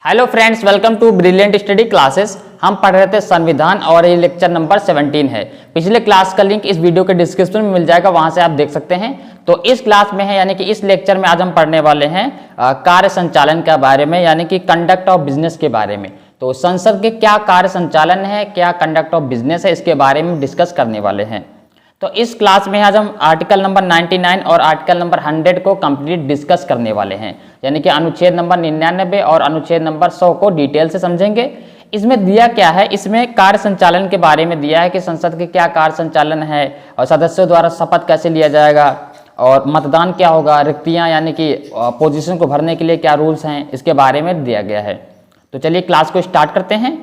Hello friends, welcome to brilliant study classes. हम पढ़ रहे थे संविधान और ये लेक्चर नंबर 17 है। पिछले क्लास का लिंक इस वीडियो के डिस्क्रिप्शन में मिल जाएगा, वहां से आप देख सकते हैं। तो इस क्लास में है यानी कि इस लेक्चर में आज हम पढ़ने वाले हैं कार्य संचालन के बारे में, यानी कि कंडक्ट ऑफ बिजनेस के बारे में। तो संसद के क्या कार्य संचालन है, क्या कंडक्ट ऑफ बिजनेस है, इसके बारे में डिस्कस करने वाले हैं। तो इस क्लास में आज हम आर्टिकल नंबर 99 और आर्टिकल नंबर 100 को कंप्लीट डिस्कस करने वाले हैं, यानी कि अनुच्छेद नंबर 99 और अनुच्छेद नंबर 100 को डिटेल से समझेंगे। इसमें दिया क्या है, इसमें कार्य संचालन के बारे में दिया है कि संसद के क्या कार्य संचालन है और सदस्यों द्वारा शपथ कैसे लिया जाएगा और मतदान क्या होगा, रिक्तियां यानी कि पोजीशन को भरने के लिए क्या रूल्स हैं, इसके बारे में दिया गया है। तो चलिए क्लास को स्टार्ट करते हैं।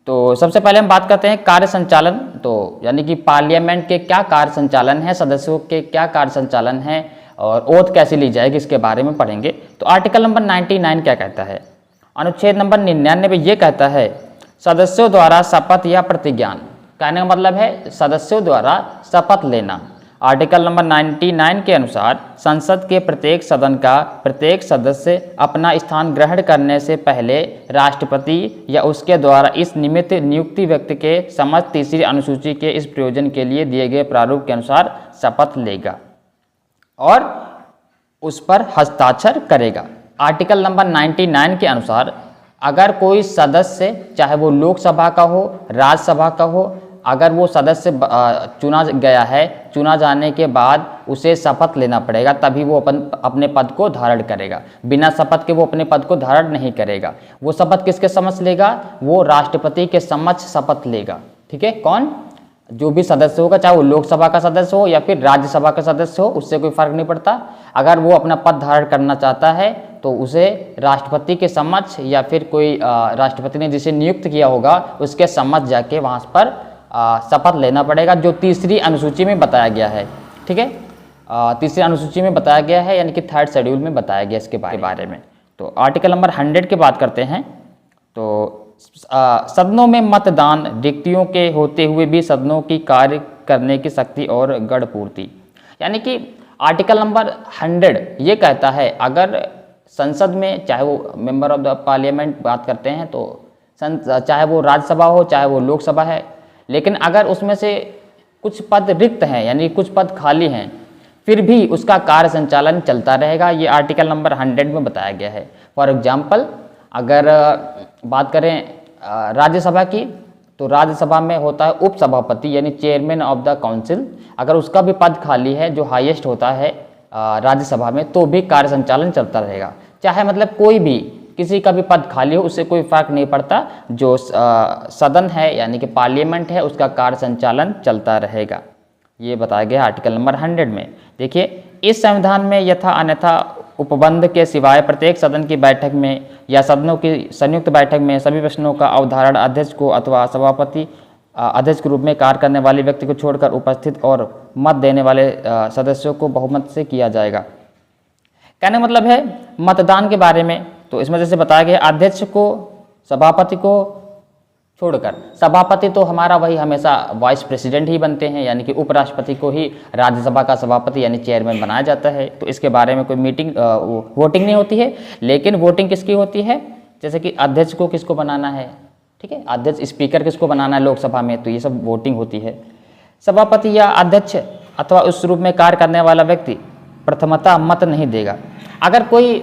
तो सबसे पहले हम बात करते हैं कार्य संचालन, तो यानी कि पार्लियामेंट के क्या कार्य संचालन है, सदस्यों के क्या कार्य संचालन है और ओथ कैसे ली जाएगी, इसके बारे में पढ़ेंगे। तो आर्टिकल नंबर 99 क्या कहता है, अनुच्छेद नंबर 99 ये कहता है सदस्यों द्वारा शपथ या प्रतिज्ञान। कहने का मतलब है सदस्यों द्वारा शपथ लेना। आर्टिकल नंबर 99 के अनुसार संसद के प्रत्येक सदन का प्रत्येक सदस्य अपना स्थान ग्रहण करने से पहले राष्ट्रपति या उसके द्वारा इस निमित्त नियुक्ति व्यक्ति के समक्ष तीसरी अनुसूची के इस प्रयोजन के लिए दिए गए प्रारूप के अनुसार शपथ लेगा और उस पर हस्ताक्षर करेगा। आर्टिकल नंबर 99 के अनुसार अगर कोई सदस्य, चाहे वो लोकसभा का हो, राज्यसभा का हो, अगर वो सदस्य चुना गया है, चुना जाने के बाद उसे शपथ लेना पड़ेगा, तभी वो अपने पद को धारण करेगा। बिना शपथ के वो अपने पद को धारण नहीं करेगा। वो शपथ किसके समक्ष लेगा, वो राष्ट्रपति के समक्ष शपथ लेगा। ठीक है, कौन, जो भी सदस्य होगा, चाहे वो लोकसभा का सदस्य हो या फिर राज्यसभा का सदस्य हो, उससे कोई फर्क नहीं पड़ता। अगर वो अपना पद धारण करना चाहता है तो उसे राष्ट्रपति के समक्ष या फिर कोई राष्ट्रपति ने जिसे नियुक्त किया होगा उसके समक्ष जाके वहाँ पर शपथ लेना पड़ेगा, जो तीसरी अनुसूची में बताया गया है। ठीक है, तीसरी अनुसूची में बताया गया है, यानी कि थर्ड शेड्यूल में बताया गया इसके बारे में। तो आर्टिकल नंबर 100 की बात करते हैं। तो सदनों में मतदान, रिक्तियों के होते हुए भी सदनों की कार्य करने की शक्ति और गढ़पूर्ति। यानी कि आर्टिकल नंबर 100 ये कहता है अगर संसद में, चाहे वो मेंबर ऑफ द पार्लियामेंट बात करते हैं, तो चाहे वो राज्यसभा हो चाहे वो लोकसभा है, लेकिन अगर उसमें से कुछ पद रिक्त हैं, यानी कुछ पद खाली हैं, फिर भी उसका कार्य संचालन चलता रहेगा। ये आर्टिकल नंबर 100 में बताया गया है। फॉर एग्जांपल, अगर बात करें राज्यसभा की, तो राज्यसभा में होता है उपसभापति यानी चेयरमैन ऑफ द काउंसिल। अगर उसका भी पद खाली है जो हाईएस्ट होता है राज्यसभा में, तो भी कार्य संचालन चलता रहेगा। चाहे मतलब कोई भी, किसी का भी पद खाली हो, उससे कोई फर्क नहीं पड़ता। जो सदन है यानी कि पार्लियामेंट है, उसका कार्य संचालन चलता रहेगा। ये बताया गया आर्टिकल नंबर 100 में। देखिए, इस संविधान में यथा अन्यथा उपबंध के सिवाय प्रत्येक सदन की बैठक में या सदनों की संयुक्त बैठक में सभी प्रश्नों का अवधारण अध्यक्ष को अथवा सभापति अध्यक्ष के रूप में कार्य करने वाले व्यक्ति को छोड़कर उपस्थित और मत देने वाले सदस्यों को बहुमत से किया जाएगा। कहने का मतलब है मतदान के बारे में, तो इसमें जैसे बताया गया अध्यक्ष को, सभापति को छोड़कर, सभापति तो हमारा वही हमेशा वाइस प्रेसिडेंट ही बनते हैं, यानी कि उपराष्ट्रपति को ही राज्यसभा का सभापति यानी चेयरमैन बनाया जाता है। तो इसके बारे में कोई वोटिंग नहीं होती है, लेकिन वोटिंग किसकी होती है, जैसे कि अध्यक्ष को किसको बनाना है, ठीक है, अध्यक्ष स्पीकर किसको बनाना है लोकसभा में, तो ये सब वोटिंग होती है। सभापति या अध्यक्ष अथवा उस रूप में कार्य करने वाला व्यक्ति प्रथमतः मत नहीं देगा। अगर कोई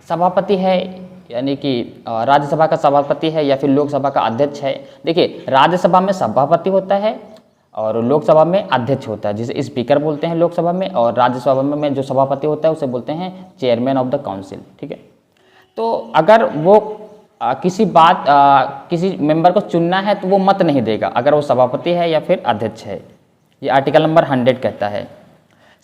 सभापति है, यानी कि राज्यसभा का सभापति है या फिर लोकसभा का अध्यक्ष है। देखिए, राज्यसभा में सभापति होता है और लोकसभा में अध्यक्ष होता है, जिसे स्पीकर बोलते हैं लोकसभा में, और राज्यसभा में जो सभापति होता है उसे बोलते हैं चेयरमैन ऑफ द काउंसिल। ठीक है, तो अगर वो किसी मेंबर को चुनना है तो वो मत नहीं देगा, अगर वो सभापति है या फिर अध्यक्ष है। ये आर्टिकल नंबर 100 कहता है।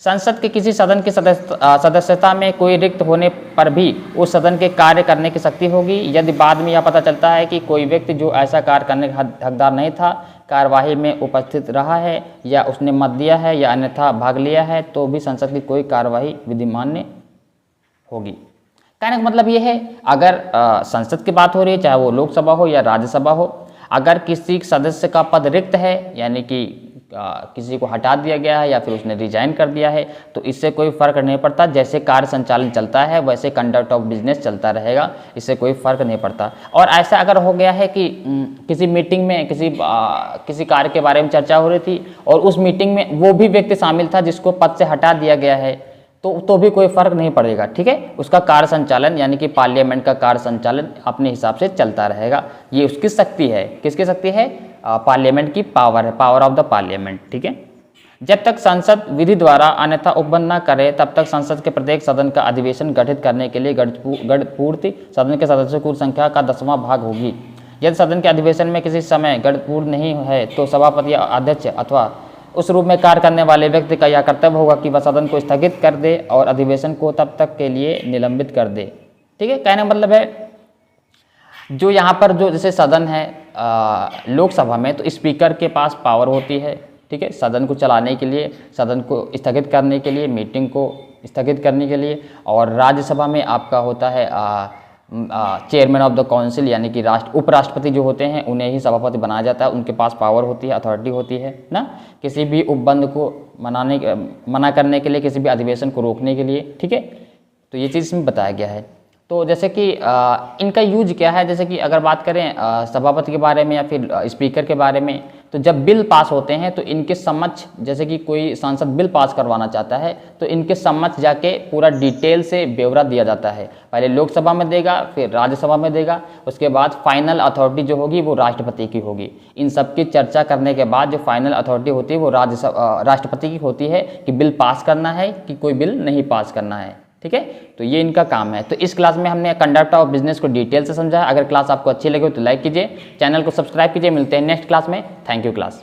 संसद के किसी सदन की सदस्यता में कोई रिक्त होने पर भी उस सदन के कार्य करने की शक्ति होगी यदि बाद में यह पता चलता है कि कोई व्यक्ति जो ऐसा कार्य करने का हकदार नहीं था, कार्यवाही में उपस्थित रहा है या उसने मत दिया है या अन्यथा भाग लिया है, तो भी संसद की कोई कार्यवाही विधिमान्य होगी। कहने का मतलब ये है, अगर संसद की बात हो रही है, चाहे वो लोकसभा हो या राज्यसभा हो, अगर किसी सदस्य का पद रिक्त है, यानी कि किसी को हटा दिया गया है या फिर उसने रिजाइन कर दिया है, तो इससे कोई फर्क नहीं पड़ता। जैसे कार्य संचालन चलता है वैसे कंडक्ट ऑफ बिजनेस चलता रहेगा, इससे कोई फर्क नहीं पड़ता। और ऐसा अगर हो गया है कि किसी मीटिंग में किसी कार्य के बारे में चर्चा हो रही थी और उस मीटिंग में वो भी व्यक्ति शामिल था जिसको पद से हटा दिया गया है, तो भी कोई फर्क नहीं पड़ेगा, ठीक है। उसका कार्य संचालन यानी कि पार्लियामेंट का कार्य संचालन अपने हिसाब से चलता रहेगा। ये उसकी शक्ति है। किसकी शक्ति है? पार्लियामेंट की पावर है, पावर ऑफ द पार्लियामेंट, ठीक है। जब तक संसद विधि द्वारा अन्यथा उपबंध न करे तब तक संसद के प्रत्येक सदन का अधिवेशन गठित करने के लिए गणपूर्ति सदन के सदस्यों की कुल संख्या का 10वां भाग होगी। यदि सदन के अधिवेशन में किसी समय गणपूर्ण नहीं है तो सभापति या अध्यक्ष अथवा उस रूप में कार्य करने वाले व्यक्ति का यह कर्तव्य होगा कि वह सदन को स्थगित कर दे और अधिवेशन को तब तक के लिए निलंबित कर दे, ठीक है। कहने का मतलब है जो यहाँ पर जो जैसे सदन है लोकसभा में, तो स्पीकर के पास पावर होती है, ठीक है, सदन को चलाने के लिए, सदन को स्थगित करने के लिए, मीटिंग को स्थगित करने के लिए। और राज्यसभा में आपका होता है चेयरमैन ऑफ द काउंसिल यानी कि उपराष्ट्रपति जो होते हैं उन्हें ही सभापति बनाया जाता है, उनके पास पावर होती है, अथॉरिटी होती है ना, किसी भी उपबंध को मना करने के लिए, किसी भी अधिवेशन को रोकने के लिए, ठीक है। तो ये चीज़ इसमें बताया गया है। तो जैसे कि इनका यूज क्या है, जैसे कि अगर बात करें सभापति के बारे में या फिर स्पीकर के बारे में, तो जब बिल पास होते हैं तो इनके समक्ष, जैसे कि कोई सांसद बिल पास करवाना चाहता है तो इनके समक्ष जाके पूरा डिटेल से ब्यौरा दिया जाता है। पहले लोकसभा में देगा, फिर राज्यसभा में देगा, उसके बाद फाइनल अथॉरिटी जो होगी वो राष्ट्रपति की होगी। इन सब की चर्चा करने के बाद जो फाइनल अथॉरिटी होती है वो राष्ट्रपति की होती है कि बिल पास करना है कि कोई बिल नहीं पास करना है, ठीक है। तो ये इनका काम है। तो इस क्लास में हमने कंडक्ट ऑफ बिजनेस को डिटेल से समझा। अगर क्लास आपको अच्छी लगे तो लाइक कीजिए, चैनल को सब्सक्राइब कीजिए। मिलते हैं नेक्स्ट क्लास में। Thank you class.